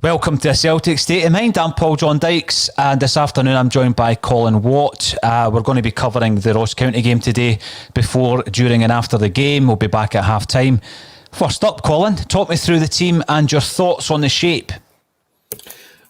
Welcome to a Celtic State of Mind. I'm Paul John Dykes, and this afternoon I'm joined by Colin Watt. We're going to be covering the Ross County game today, before, during and after the game. We'll be back at half-time. First up, Colin, talk me through the team and your thoughts on the shape.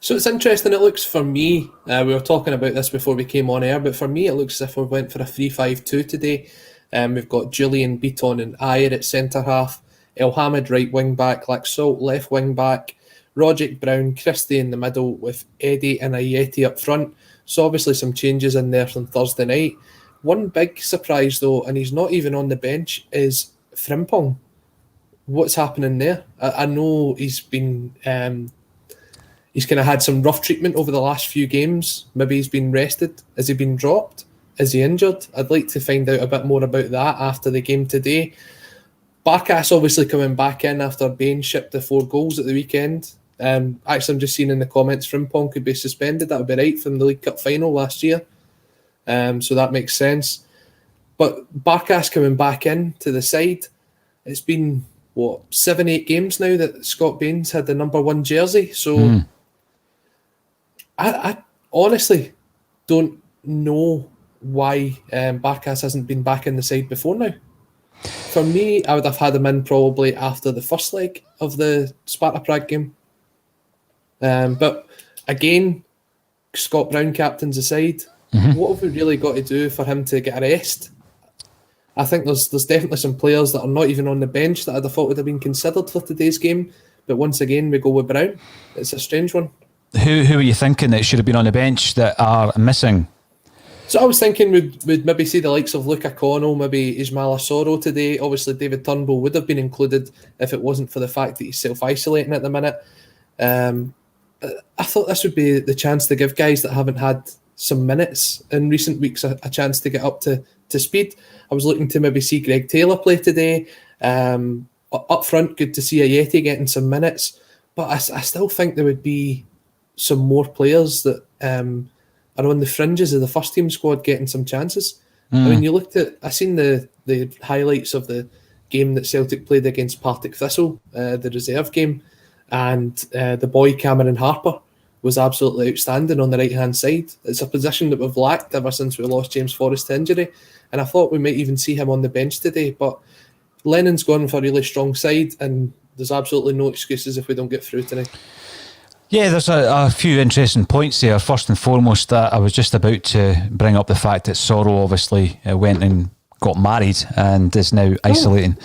So it's interesting, it looks for me, we were talking about this before we came on air, but for me it looks as if we went for a 3-5-2 today. We've got Julian, Beaton and Ayer at centre-half, Elhamed right wing-back, Laxalt left wing-back, Rogic, Brown, Christie in the middle with Eddie and Ayeti up front. So obviously some changes in there from Thursday night. One big surprise though, and he's not even on the bench, is Frimpong. What's happening there? I know he's been... he's kind of had some rough treatment over the last few games. Maybe he's been rested. Has he been dropped? Is he injured? I'd like to find out a bit more about that after the game today. Barkas obviously coming back in after Beirnes shipped the 4 goals at the weekend. Actually, I'm just seeing in the comments Frimpong could be suspended. That would be right from the League Cup final last year. So that makes sense. But Barkas coming back in to the side, it's been, 7-8 games now that Scott Baines had the number 1 jersey. So I honestly don't know why Barkas hasn't been back in the side before now. For me, I would have had him in probably after the first leg of the Sparta Prague game. But again, Scott Brown captains aside, what have we really got to do for him to get a rest? I think there's definitely some players that are not even on the bench that I'd have thought would have been considered for today's game. But once again, we go with Brown. It's a strange one. Who are you thinking that should have been on the bench that are missing? So I was thinking we'd maybe see the likes of Luca Connell, maybe Ismail Asoro today. Obviously, David Turnbull would have been included if it wasn't for the fact that he's self-isolating at the minute. I thought this would be the chance to give guys that haven't had some minutes in recent weeks a chance to get up to speed. I was looking to maybe see Greg Taylor play today. Up front, good to see Ayeti getting some minutes. But I still think there would be some more players that are on the fringes of the first team squad getting some chances. I mean, I seen the highlights of the game that Celtic played against Partick Thistle, the reserve game, and the boy Cameron Harper was absolutely outstanding on the right-hand side. It's a position that we've lacked ever since we lost James Forrest to injury, and I thought we might even see him on the bench today, but Lennon's gone for a really strong side, and there's absolutely no excuses if we don't get through tonight. Yeah, there's a few interesting points there. First and foremost, I was just about to bring up the fact that Soro obviously went and got married and is now isolating.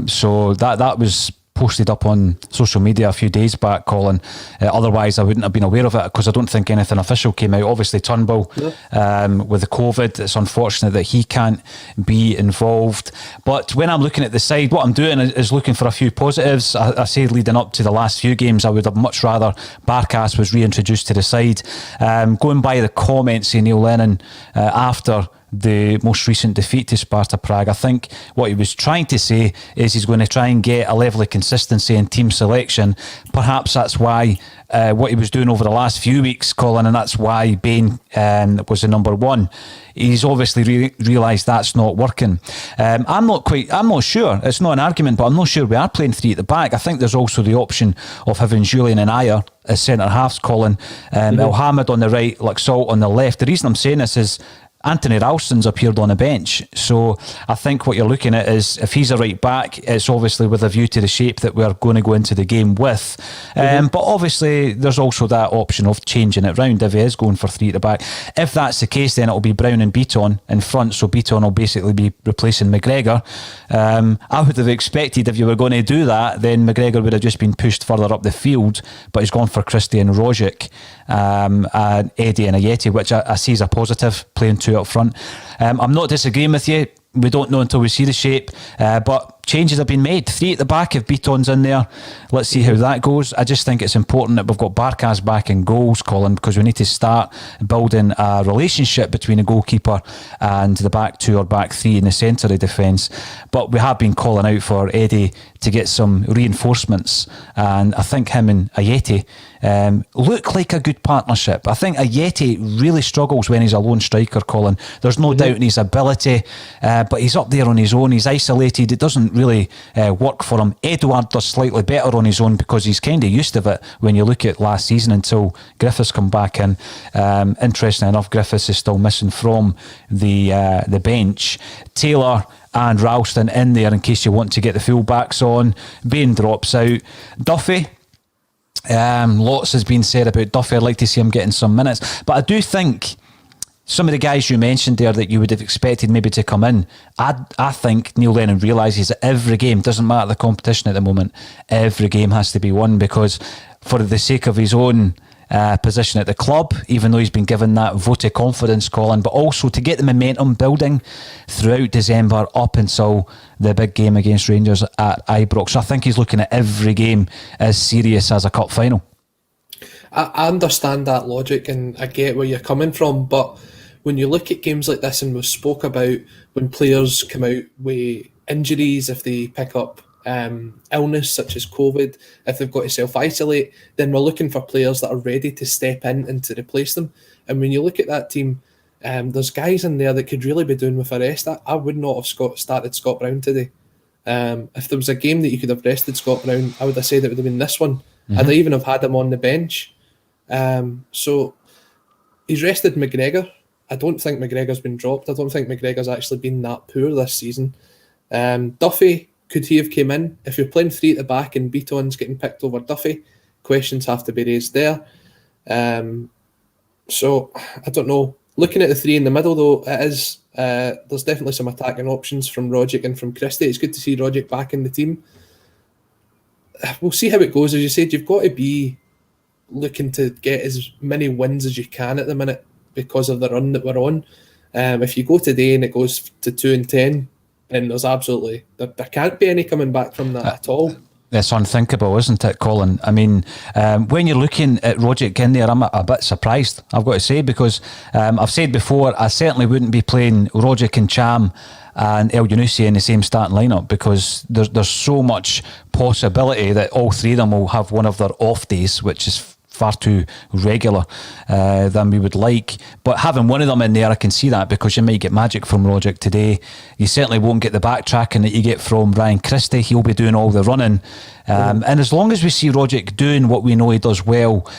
So that was posted up on social media a few days back, Colin. Otherwise, I wouldn't have been aware of it because I don't think anything official came out. Obviously, Turnbull, with the COVID, it's unfortunate that he can't be involved. But when I'm looking at the side, what I'm doing is looking for a few positives. I say leading up to the last few games, I would have much rather Barkas was reintroduced to the side. Going by the comments of Neil Lennon after the most recent defeat to Sparta Prague, I think what he was trying to say is he's going to try and get a level of consistency in team selection. Perhaps that's why what he was doing over the last few weeks, Colin, and that's why Bain was the number 1. He's obviously realised that's not working. I'm not sure. It's not an argument, but I'm not sure we are playing 3 at the back. I think there's also the option of having Julian and Ayer as centre halves, Colin. Elhamed on the right, Laxalt on the left. The reason I'm saying this is Anthony Ralston's appeared on a bench, so I think what you're looking at is if he's a right back, it's obviously with a view to the shape that we're going to go into the game with. But obviously there's also that option of changing it round if he is going for 3 at the back. If that's the case, then it'll be Brown and Beaton in front, so Beaton will basically be replacing McGregor. I would have expected if you were going to do that, then McGregor would have just been pushed further up the field, but he's gone for Christie and Rogic, and Eddie and Ayeti, which I see as a positive, playing 2 up front. I'm not disagreeing with you. We don't know until we see the shape, but changes have been made. 3 at the back if Beaton's in there. Let's see how that goes. I just think it's important that we've got Barkas back in goals, Colin, because we need to start building a relationship between the goalkeeper and the back 2 or back 3 in the centre of defence. But we have been calling out for Eddie to get some reinforcements, and I think him and Ayeti look like a good partnership. I think Ayeti really struggles when he's a lone striker, Colin. There's no doubt in his ability, but he's up there on his own. He's isolated. It doesn't really work for him. Edouard does slightly better on his own because he's kind of used to it when you look at last season until Griffiths come back in. Interesting enough, Griffiths is still missing from the bench. Taylor and Ralston in there in case you want to get the full-backs on. Bain drops out. Duffy, lots has been said about Duffy. I'd like to see him getting some minutes. But I do think some of the guys you mentioned there that you would have expected maybe to come in, I think Neil Lennon realises that every game, doesn't matter the competition at the moment, every game has to be won, because for the sake of his own position at the club, even though he's been given that vote of confidence, Colin, but also to get the momentum building throughout December up until the big game against Rangers at Ibrox. So I think he's looking at every game as serious as a cup final. I understand that logic and I get where you're coming from, but when you look at games like this, and we've spoke about when players come out with injuries, if they pick up illness such as COVID, if they've got to self-isolate, then we're looking for players that are ready to step in and to replace them. And when you look at that team, there's guys in there that could really be doing with a rest. I would not have started Scott Brown today. If there was a game that you could have rested Scott Brown, I would have said it would have been this one. I'd even have had him on the bench. So he's rested McGregor. I don't think McGregor's been dropped. I don't think McGregor's actually been that poor this season. Duffy, could he have came in? If you're playing three at the back and Beaton's getting picked over Duffy, questions have to be raised there. So I don't know. Looking at the three in the middle, though, it is there's definitely some attacking options from Rogic and from Christie. It's good to see Rogic back in the team. We'll see how it goes. As you said, you've got to be looking to get as many wins as you can at the minute because of the run that we're on. If you go today and it goes to 2-10, then there's absolutely there can't be any coming back from that at all. It's unthinkable, isn't it, Colin? I mean, when you're looking at Rogic in there, I'm a bit surprised, I've got to say, because I've said before, I certainly wouldn't be playing Rogic and Cham and El Yunusi in the same starting lineup, because there's so much possibility that all three of them will have one of their off days, which is far too regular than we would like. But having one of them in there, I can see that, because you might get magic from Rogic today. You certainly won't get the backtracking that you get from Ryan Christie. He'll be doing all the running. And as long as we see Rogic doing what we know he does well,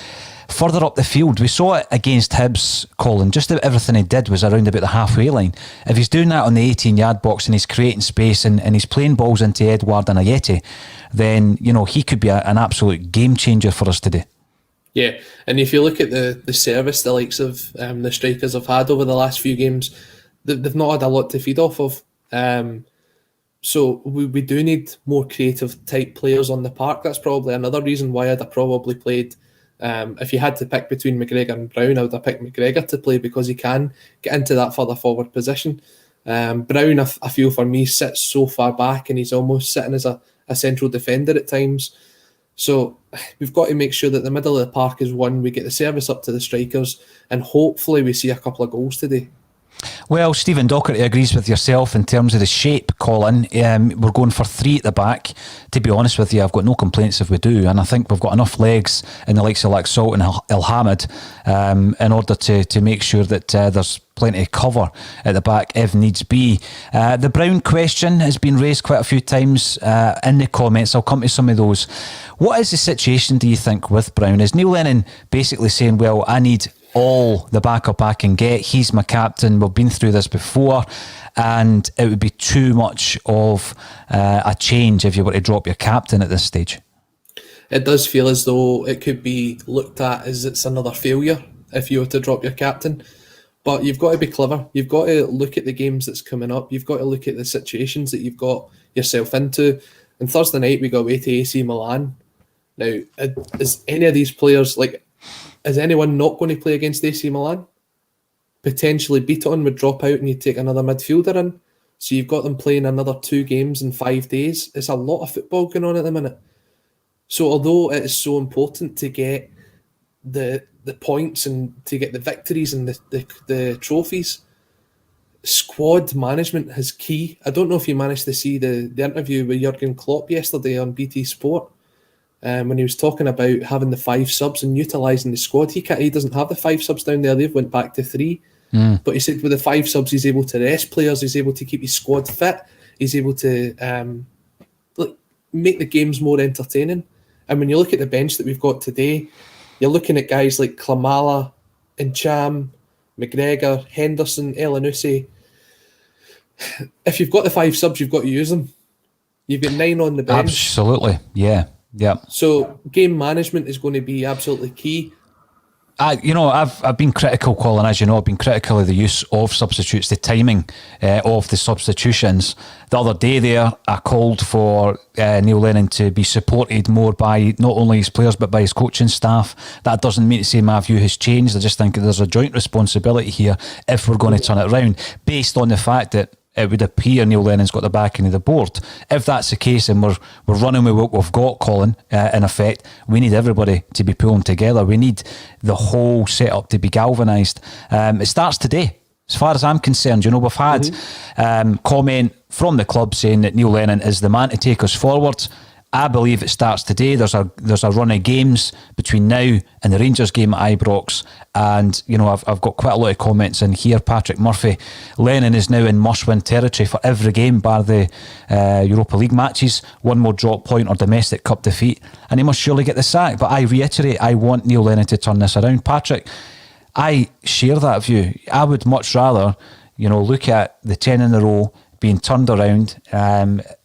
further up the field, we saw it against Hibs, Colin. Just about everything he did was around about the halfway line. If he's doing that on the 18-yard box and he's creating space and he's playing balls into Edouard and Ayeti, then, you know, he could be an absolute game changer for us today. Yeah, and if you look at the service the likes of the strikers have had over the last few games, they've not had a lot to feed off of. So we do need more creative type players on the park. That's probably another reason why I'd have probably played, if you had to pick between McGregor and Brown, I would have picked McGregor to play, because he can get into that further forward position. Brown, I feel for me, sits so far back and he's almost sitting as a central defender at times. So we've got to make sure that the middle of the park is won, we get the service up to the strikers, and hopefully we see a couple of goals today. Well, Stephen Docherty agrees with yourself in terms of the shape, Colin. We're going for three at the back. To be honest with you, I've got no complaints if we do, and I think we've got enough legs in the likes of Laxalt and El Hamid in order to make sure that there's plenty of cover at the back if needs be. The Brown question has been raised quite a few times in the comments. I'll come to some of those. What is the situation, do you think, with Brown? Is Neil Lennon basically saying, well, I need all the backup I can get, he's my captain, we've been through this before, and it would be too much of a change if you were to drop your captain at this stage? It does feel as though it could be looked at as it's another failure if you were to drop your captain. But you've got to be clever. You've got to look at the games that's coming up. You've got to look at the situations that you've got yourself into. And Thursday night we go away to AC Milan. Now, is any of these players, like, is anyone not going to play against AC Milan? Potentially Beaton would drop out and you take another midfielder in. So you've got them playing another 2 games in 5 days. It's a lot of football going on at the minute. So although it is so important to get the points and to get the victories and the trophies, squad management is key. I don't know if you managed to see the interview with Jurgen Klopp yesterday on BT Sport. When he was talking about having the 5 subs and utilising the squad. He doesn't have the 5 subs down there. They've went back to 3. But he said with the 5 subs, he's able to rest players. He's able to keep his squad fit. He's able to make the games more entertaining. And when you look at the bench that we've got today, you're looking at guys like Klamala, Cham, McGregor, Henderson, Elyounoussi. If you've got the 5 subs, you've got to use them. You've got 9 on the bench. Absolutely, yeah. So game management is going to be absolutely key. I've been critical, Colin, as you know. I've been critical of the use of substitutes, the timing of the substitutions. The other day there, I called for Neil Lennon to be supported more by not only his players but by his coaching staff. That doesn't mean to say my view has changed. I just think there's a joint responsibility here if we're going to turn it around, based on the fact that it would appear Neil Lennon's got the backing of the board. If that's the case and we're running with what we've got, Colin, in effect, we need everybody to be pulling together. We need the whole setup to be galvanised. It starts today. As far as I'm concerned, we've had comment from the club saying that Neil Lennon is the man to take us forward. I believe it starts today. There's a run of games between now and the Rangers game at Ibrox, and I've got quite a lot of comments in here. Patrick Murphy, Lennon is now in must-win territory for every game bar the Europa League matches. One more drop point or domestic cup defeat, and he must surely get the sack. But I reiterate, I want Neil Lennon to turn this around. Patrick, I share that view. I would much rather, look at the 10 in a row being turned around,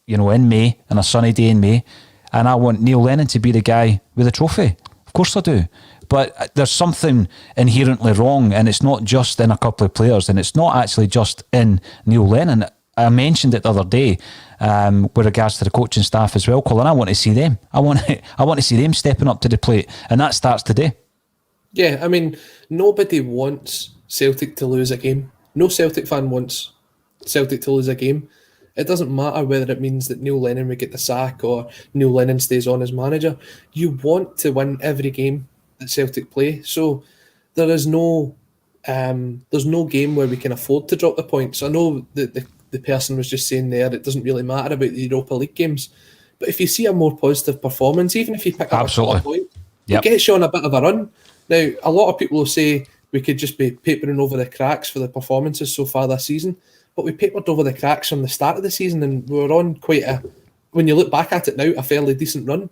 in May, on a sunny day in May, and I want Neil Lennon to be the guy with the trophy. Of course I do. But there's something inherently wrong, and it's not just in a couple of players, and it's not actually just in Neil Lennon. I mentioned it the other day with regards to the coaching staff as well, Colin. I want to see them. I want to see them stepping up to the plate, and that starts today. Yeah, I mean, nobody wants Celtic to lose a game. No Celtic fan wants Celtic to lose a game. It doesn't matter whether it means that Neil Lennon would get the sack or Neil Lennon stays on as manager. You want to win every game that Celtic play. So there's no game where we can afford to drop the points. I know that the person was just saying there it doesn't really matter about the Europa League games. But if you see a more positive performance, even if you pick up a point, it gets you on a bit of a run. Now, a lot of people will say we could just be papering over the cracks for the performances so far this season. But we papered over the cracks from the start of the season, and we were on when you look back at it now, a fairly decent run.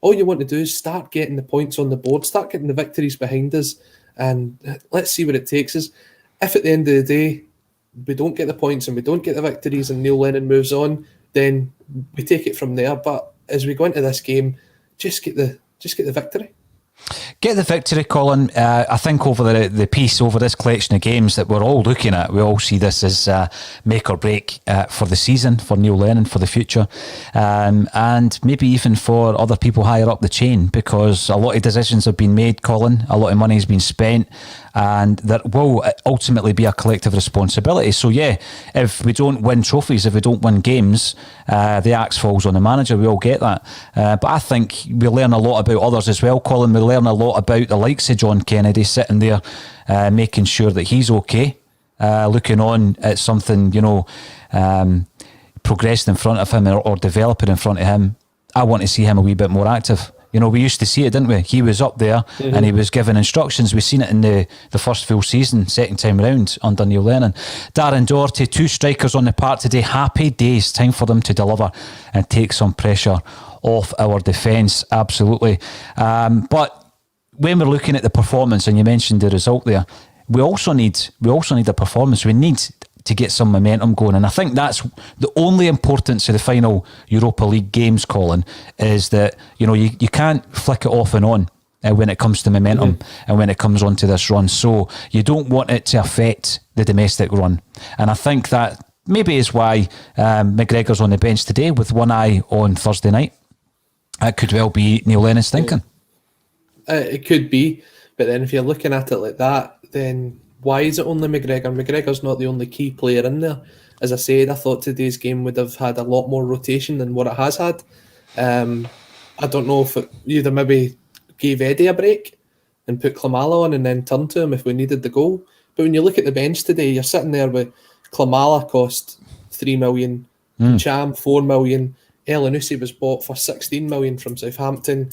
All you want to do is start getting the points on the board, start getting the victories behind us, and let's see what it takes us. If at the end of the day, we don't get the points and we don't get the victories and Neil Lennon moves on, then we take it from there. But as we go into this game, just get the victory. Get the victory, Colin. I think over the piece, over this collection of games that we're all looking at, we all see this as make or break for the season, for Neil Lennon, for the future, and maybe even for other people higher up the chain, because a lot of decisions have been made, Colin, a lot of money has been spent, and that will ultimately be a collective responsibility. So yeah, if we don't win trophies, if we don't win games, the axe falls on the manager. We all get that. But I think we learn a lot about others as well, Colin. We learn a lot about the likes of John Kennedy sitting there, making sure that he's okay, looking on at something, progressing in front of him or developing in front of him. I want to see him a wee bit more active. We used to see it, didn't we? He was up there and he was giving instructions. We've seen it in the first full season, second time round under Neil Lennon. Darren Doherty, 2 strikers on the park today. Happy days. Time for them to deliver and take some pressure off our defence. Absolutely. But when we're looking at the performance, and you mentioned the result there, we also need a performance. We need to get some momentum going, and I think that's the only importance of the final Europa League games, Colin, is that you can't flick it off and on when it comes to momentum and when it comes onto this run. So you don't want it to affect the domestic run, and I think that maybe is why McGregor's on the bench today with one eye on Thursday night. That could well be Neil Lennon's thinking. It could be, but then if you're looking at it like that, then why is it only McGregor? McGregor's not the only key player in there. As I said, I thought today's game would have had a lot more rotation than what it has had. I don't know if either maybe gave Eddie a break and put Klamala on and then turned to him if we needed the goal. But when you look at the bench today, you're sitting there with Klamala cost 3 million, Cham 4 million, Elyounoussi was bought for 16 million from Southampton.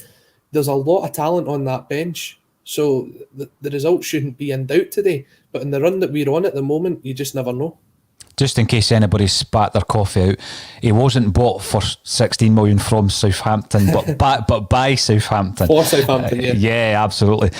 There's a lot of talent on that bench. So the results shouldn't be in doubt today. But in the run that we're on at the moment, you just never know. just in case anybody spat their coffee out, he wasn't bought for 16 million from Southampton, but by Southampton. For Southampton, yeah. Yeah, absolutely.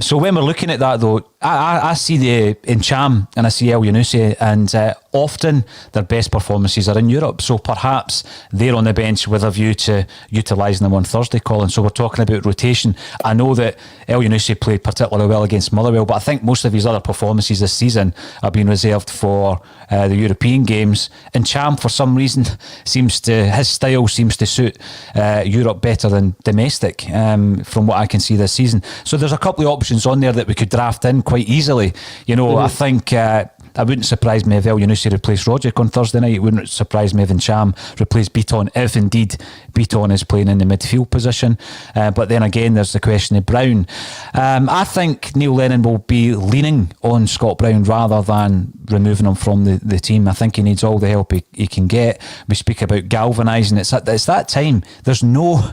So when we're looking at that, though, I see the Incham and I see El Yunusi, and often their best performances are in Europe. So perhaps they're on the bench with a view to utilising them on Thursday, Colin. So we're talking about rotation. I know that El Yunusi played particularly well against Motherwell, but I think most of his other performances this season have been reserved for the European games. And Cham, for some reason, his style seems to suit Europe better than domestic, from what I can see this season. So there's a couple of options on there that we could draft in quite easily. I think it wouldn't surprise me if El Yunusi replaced Rogic on Thursday night. It wouldn't surprise me if Incham replaced Beaton, if indeed Beaton is playing in the midfield position. But then again, there's the question of Brown. I think Neil Lennon will be leaning on Scott Brown rather than removing him from the team. I think he needs all the help he can get. We speak about galvanising. It's that time. There's no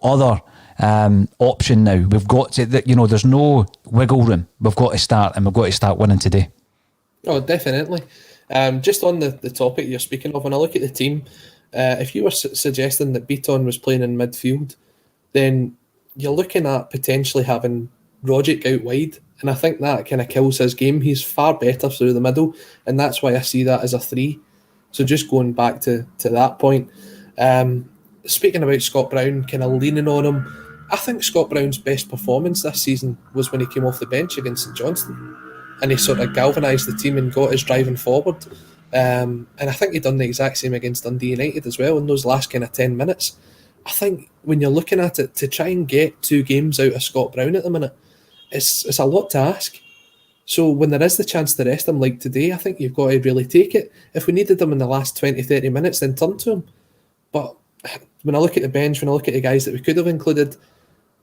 other option now. We've got to, there's no wiggle room. We've got to start, and we've got to start winning today. Oh, definitely. Just on the topic you're speaking of, when I look at the team, if you were suggesting that Beaton was playing in midfield, then you're looking at potentially having Rogic out wide, and I think that kind of kills his game. He's far better through the middle, and that's why I see that as a 3. So just going back to that point, speaking about Scott Brown, kind of leaning on him, I think Scott Brown's best performance this season was when he came off the bench against St Johnstone. And he sort of galvanised the team and got us driving forward. And I think he done the exact same against Dundee United as well in those last kind of 10 minutes. I think when you're looking at it, to try and get 2 games out of Scott Brown at the minute, it's a lot to ask. So when there is the chance to rest him like today, I think you've got to really take it. If we needed him in the last 20, 30 minutes, then turn to him. But when I look at the bench, when I look at the guys that we could have included,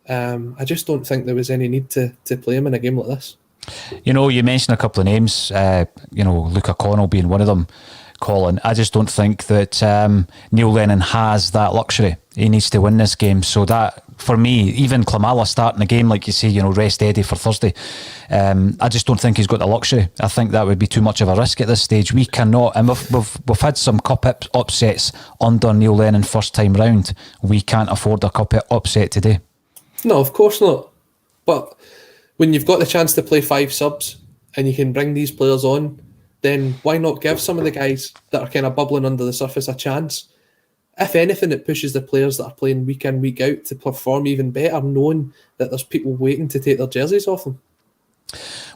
I just don't think there was any need to play him in a game like this. You mentioned a couple of names, Luke O'Connell being one of them, Colin. I just don't think that Neil Lennon has that luxury. He needs to win this game. So that, for me, even Klimala starting the game, like you say, rest Eddie for Thursday. I just don't think he's got the luxury. I think that would be too much of a risk at this stage. We cannot, and we've had some cup upsets under Neil Lennon first time round. We can't afford a cup upset today. No, of course not. But when you've got the chance to play 5 subs and you can bring these players on, then why not give some of the guys that are kind of bubbling under the surface a chance? If anything, it pushes the players that are playing week in, week out to perform even better, knowing that there's people waiting to take their jerseys off them.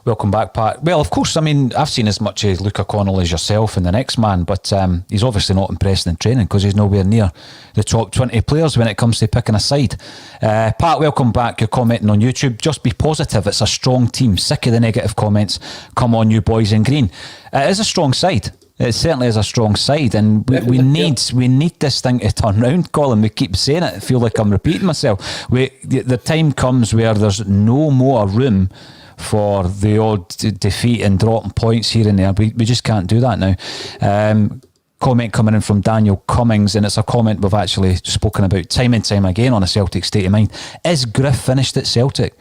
Welcome back, Pat. Well, of course, I've seen as much of Luke O'Connell as yourself and the next man, but he's obviously not impressing in training because he's nowhere near the top 20 players when it comes to picking a side. Pat, welcome back. You're commenting on YouTube. Just be positive. It's a strong team. Sick of the negative comments. Come on, you boys in green. It is a strong side. It certainly is a strong side, and we need this thing to turn round, Colin. We keep saying it. I feel like I'm repeating myself. The time comes where there's no more room for the odd defeat and dropping points here and there. We just can't do that now. Comment coming in from Daniel Cummings, and it's a comment we've actually spoken about time and time again on a Celtic State of Mind. Is Griff finished at Celtic?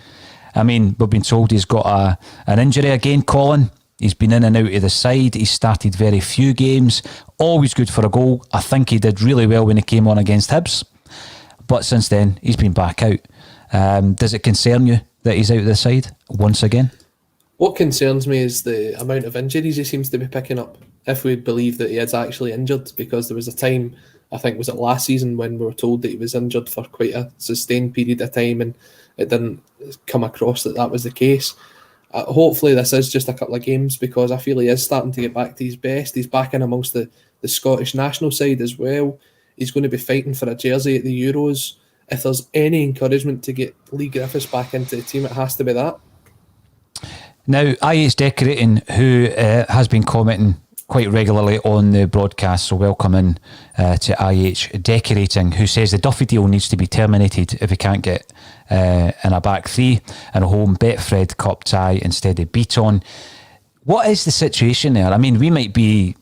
We've been told he's got an injury again, Colin. He's been in and out of the side. He's started very few games. Always good for a goal. I think he did really well when he came on against Hibs. But since then, he's been back out. Does it concern you that he's out of the side once again? What concerns me is the amount of injuries he seems to be picking up, if we believe that he is actually injured, because there was a time, I think was it last season, when we were told that he was injured for quite a sustained period of time, and it didn't come across that was the case. Hopefully this is just a couple of games, because I feel he is starting to get back to his best. He's back in amongst the Scottish national side as well. He's going to be fighting for a jersey at the Euros. If there's any encouragement to get Lee Griffiths back into the team, it has to be that. Now, IH Decorating, who has been commenting quite regularly on the broadcast, so welcome in to IH Decorating, who says the Duffy deal needs to be terminated if he can't get in a back 3 and a home Betfred Cup tie instead of Beaton. What is the situation there? We might be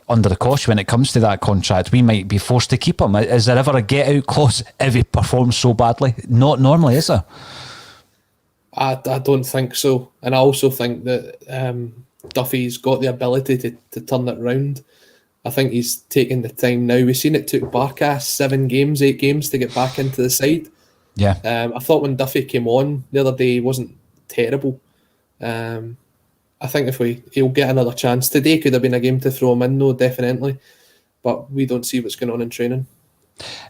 under the cosh when it comes to that contract. We might be forced to keep him. Is there ever a get-out clause if he performs so badly? Not normally, is there? I don't think so. And I also think that Duffy's got the ability to turn it round. I think he's taking the time now. We've seen it took Barkas 8 games to get back into the side. Yeah. I thought when Duffy came on the other day, he wasn't terrible. I think if he'll get another chance today, could have been a game to throw him in, though, definitely. But we don't see what's going on in training.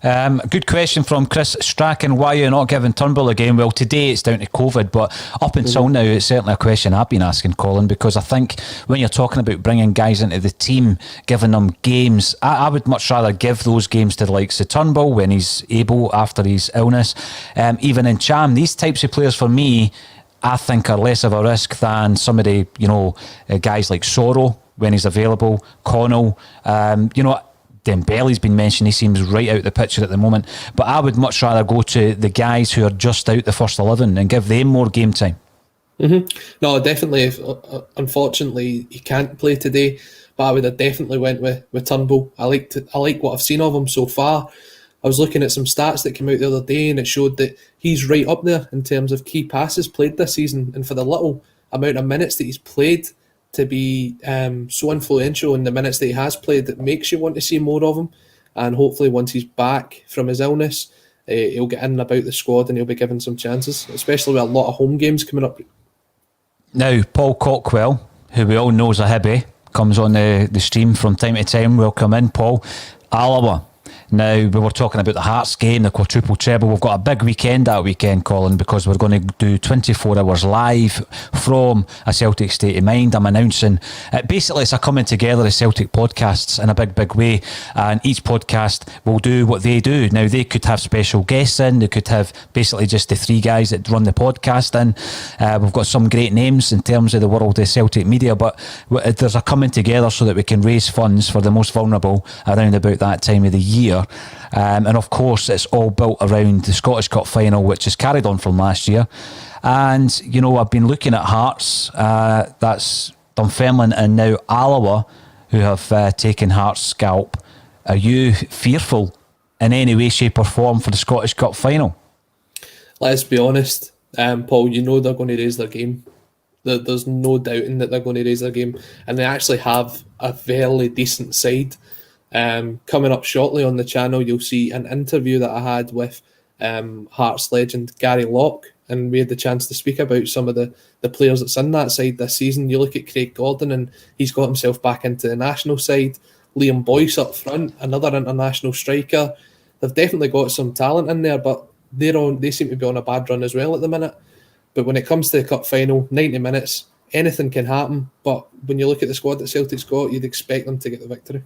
Good question from Chris Strachan. Why are you not giving Turnbull a game? Well, today it's down to COVID, but up until now it's certainly a question I've been asking Colin, because I think when you're talking about bringing guys into the team, giving them games, I would much rather give those games to the likes of Turnbull when he's able after his illness. Even in Cham, these types of players for me, I think are less of a risk than some of the, guys like Sorrow when he's available, Connell, Dembele's been mentioned. He seems right out the picture at the moment, but I would much rather go to the guys who are just out the first 11 and give them more game time. No, definitely. Unfortunately, he can't play today, but I would have definitely went with Turnbull. I like what I've seen of him so far. I was looking at some stats that came out the other day, and it showed that he's right up there in terms of key passes played this season. And for the little amount of minutes that he's played, to be so influential in the minutes that he has played, that makes you want to see more of him. And hopefully once he's back from his illness, he'll get in and about the squad and he'll be given some chances, especially with a lot of home games coming up. Now, Paul Cockwell, who we all know is a Hibby, comes on the stream from time to time. Welcome in, Paul. Alaba. Now, we were talking about the Hearts game, the quadruple treble. We've got a big weekend that weekend, Colin, because we're going to do 24 hours live from a Celtic State of Mind. I'm announcing, basically it's a coming together of Celtic podcasts in a big, big way, and each podcast will do what they do. Now, they could have special guests in, they could have basically just the three guys that run the podcast in. We've got some great names in terms of the world of Celtic media, but there's a coming together so that we can raise funds for the most vulnerable around about that time of the year. And of course it's all built around the Scottish Cup final, which is carried on from last year. And I've been looking at Hearts, that's Dunfermline and now Alloa, who have taken Hearts' scalp. Are you fearful in any way, shape or form for the Scottish Cup final? Let's be honest, Paul, they're going to raise their game. There's no doubting that they're going to raise their game, and they actually have a fairly decent side. Coming up shortly on the channel, you'll see an interview that I had with Hearts legend Gary Locke, and we had the chance to speak about some of the players that's in that side this season. You look at Craig Gordon, and he's got himself back into the national side. Liam Boyce up front, another international striker. They've definitely got some talent in there, but they seem to be on a bad run as well at the minute. But when it comes to the cup final, 90 minutes, anything can happen. But when you look at the squad that Celtic's got, you'd expect them to get the victory.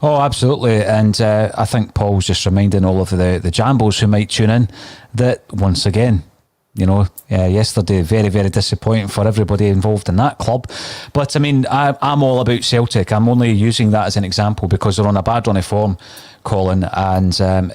Oh, absolutely. And I think Paul's just reminding all of the Jambos who might tune in that, once again, yesterday, very, very disappointing for everybody involved in that club. But I mean, I'm all about Celtic. I'm only using that as an example because they're on a bad run of form, Colin, and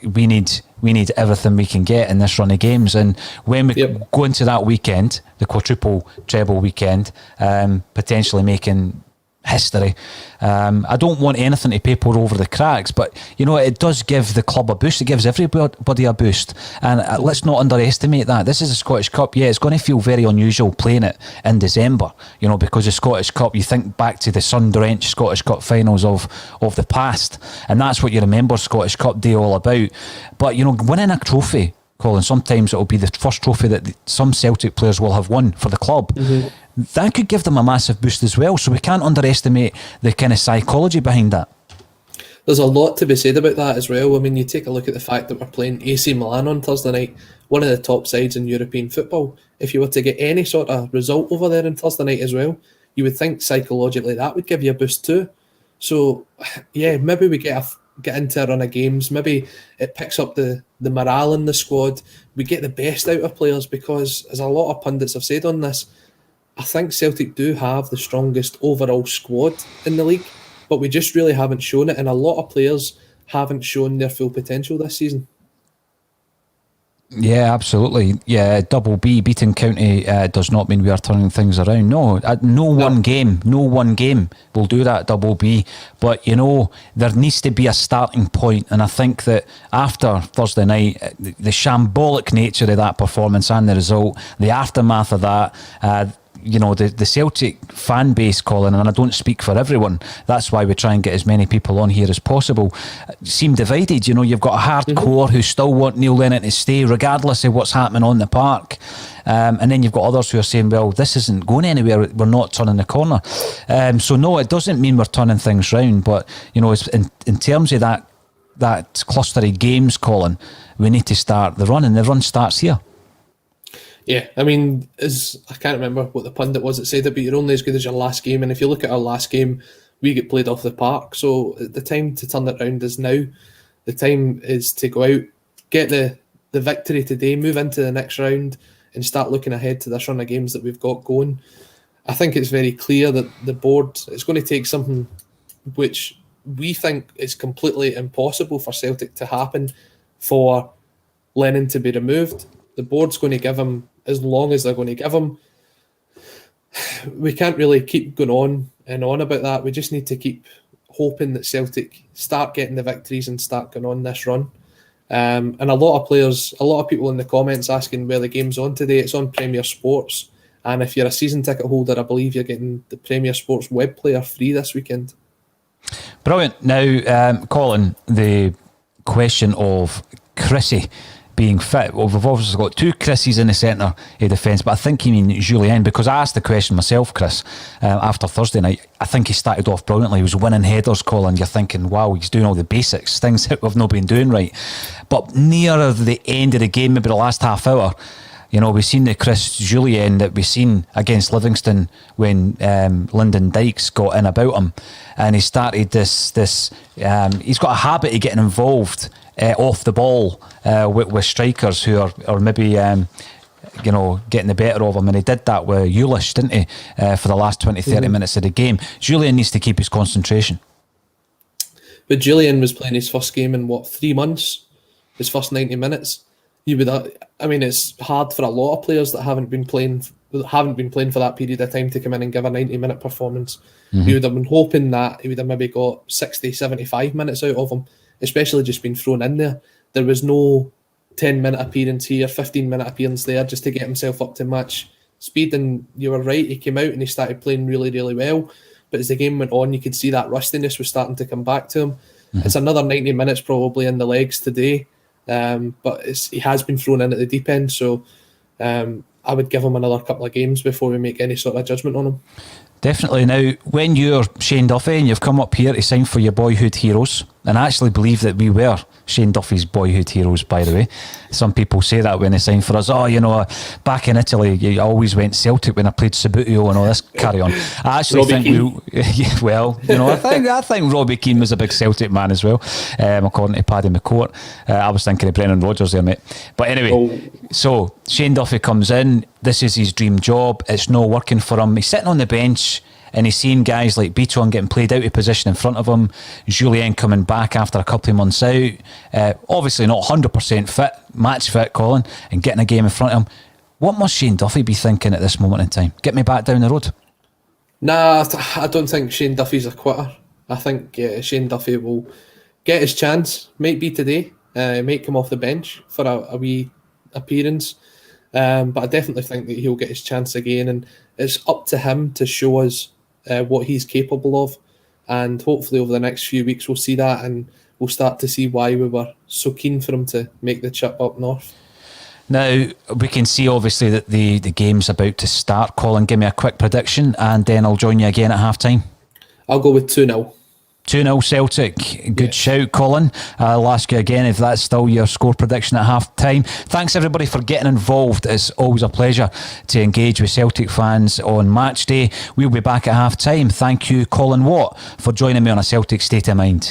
we need everything we can get in this run of games. And when we go into that weekend, the quadruple treble weekend, potentially making history, I don't want anything to paper over the cracks, but it does give the club a boost. It gives everybody a boost, and let's not underestimate that. This is a Scottish Cup. It's going to feel very unusual playing it in December, because the Scottish Cup, you think back to the sun-drenched Scottish Cup finals of the past, and that's what you remember Scottish Cup Day all about. But winning a trophy, Colin, sometimes it'll be the first trophy that some Celtic players will have won for the club. That could give them a massive boost as well, so we can't underestimate the kind of psychology behind that. There's a lot to be said about that as well. I mean, you take a look at the fact that we're playing AC Milan on Thursday night, one of the top sides in European football. If you were to get any sort of result over there on Thursday night as well, you would think psychologically that would give you a boost too. So, maybe we get into a run of games. Maybe it picks up the morale in the squad. We get the best out of players because, as a lot of pundits have said on this, I think Celtic do have the strongest overall squad in the league, but we just really haven't shown it, and a lot of players haven't shown their full potential this season. Yeah, absolutely. Yeah, DoubleB beating County does not mean we are turning things around. No, no one game will do that, DoubleB. But, there needs to be a starting point, and I think that after Thursday night, the shambolic nature of that performance and the result, the aftermath of that, the Celtic fan base, Colin, and I don't speak for everyone, that's why we try and get as many people on here as possible, seem divided. You've got a hardcore who still want Neil Lennon to stay regardless of what's happening on the park, and then you've got others who are saying, well, this isn't going anywhere, we're not turning the corner. So no, it doesn't mean we're turning things round, but it's in terms of that cluster of games, Colin, we need to start the run, and the run starts here. Yeah, I mean, I can't remember what the pundit was that said it, but you're only as good as your last game. And if you look at our last game, we get played off the park. So the time to turn it around is now. The time is to go out, get the victory today, move into the next round, and start looking ahead to this run of games that we've got going. I think it's very clear that the board is going to take something which we think is completely impossible for Celtic to happen, for Lennon to be removed. The board's going to give him as long as they're going to give him. We can't really keep going on and on about that. We just need to keep hoping that Celtic start getting the victories and start going on this run. And a lot of people in the comments asking where the game's on today. It's on Premier Sports. And if you're a season ticket holder, I believe you're getting the Premier Sports web player free this weekend. Brilliant. Now, Colin, the question of Chrissy being fit. Well, we've obviously got two Chrissies in the centre of defence, but I think you mean Julien, because I asked the question myself, Chris, after Thursday night. I think he started off brilliantly. He was winning headers, Colin. You're thinking, wow, he's doing all the basics, things that we've not been doing right. But nearer the end of the game, maybe the last half hour, we've seen the Chris Julien that we've seen against Livingston when Lyndon Dykes got in about him, and he started this he's got a habit of getting involved off the ball with strikers who are maybe getting the better of him, and he did that with Ulish, didn't he, for the last 20-30 minutes of the game. Julien needs to keep his concentration. But Julien was playing his first game in 3 months, his first 90 minutes. It's hard for a lot of players that haven't been playing for that period of time to come in and give a 90-minute performance. You would have been hoping that he would have maybe got 60, 75 minutes out of him, especially just being thrown in there. There was no 10-minute appearance here, 15-minute appearance there, just to get himself up to match speed. And you were right, he came out and he started playing really, really well. But as the game went on, you could see that rustiness was starting to come back to him. It's another 90 minutes probably in the legs today. But he has been thrown in at the deep end, so I would give him another couple of games before we make any sort of judgment on him. Definitely. Now, when you're Shane Duffy and you've come up here to sign for your boyhood heroes, and I actually believe that we were Shane Duffy's boyhood heroes, by the way. Some people say that when they sign for us. Back in Italy, you always went Celtic when I played Subbuteo and all this carry on. I actually I think Robbie Keane was a big Celtic man as well, according to Paddy McCourt. I was thinking of Brennan Rodgers there, mate. But anyway, So Shane Duffy comes in. This is his dream job. It's not working for him. He's sitting on the bench, and he's seeing guys like Beaton getting played out of position in front of him, Julien coming back after a couple of months out, obviously not 100% fit, match fit, Colin, and getting a game in front of him. What must Shane Duffy be thinking at this moment in time? Get me back down the road? Nah, I don't think Shane Duffy's a quitter. I think Shane Duffy will get his chance, might be today, might come off the bench for a wee appearance, but I definitely think that he'll get his chance again, and it's up to him to show us what he's capable of, and hopefully over the next few weeks we'll see that, and we'll start to see why we were so keen for him to make the trip up north. Now, we can see obviously that the game's about to start. Colin, give me a quick prediction and then I'll join you again at half time. I'll go with 2-0. 2-0 Celtic. Good shout, Colin. I'll ask you again if that's still your score prediction at half time. Thanks everybody for getting involved. It's always a pleasure to engage with Celtic fans on match day. We'll be back at half time. Thank you, Colin Watt, for joining me on A Celtic State of Mind.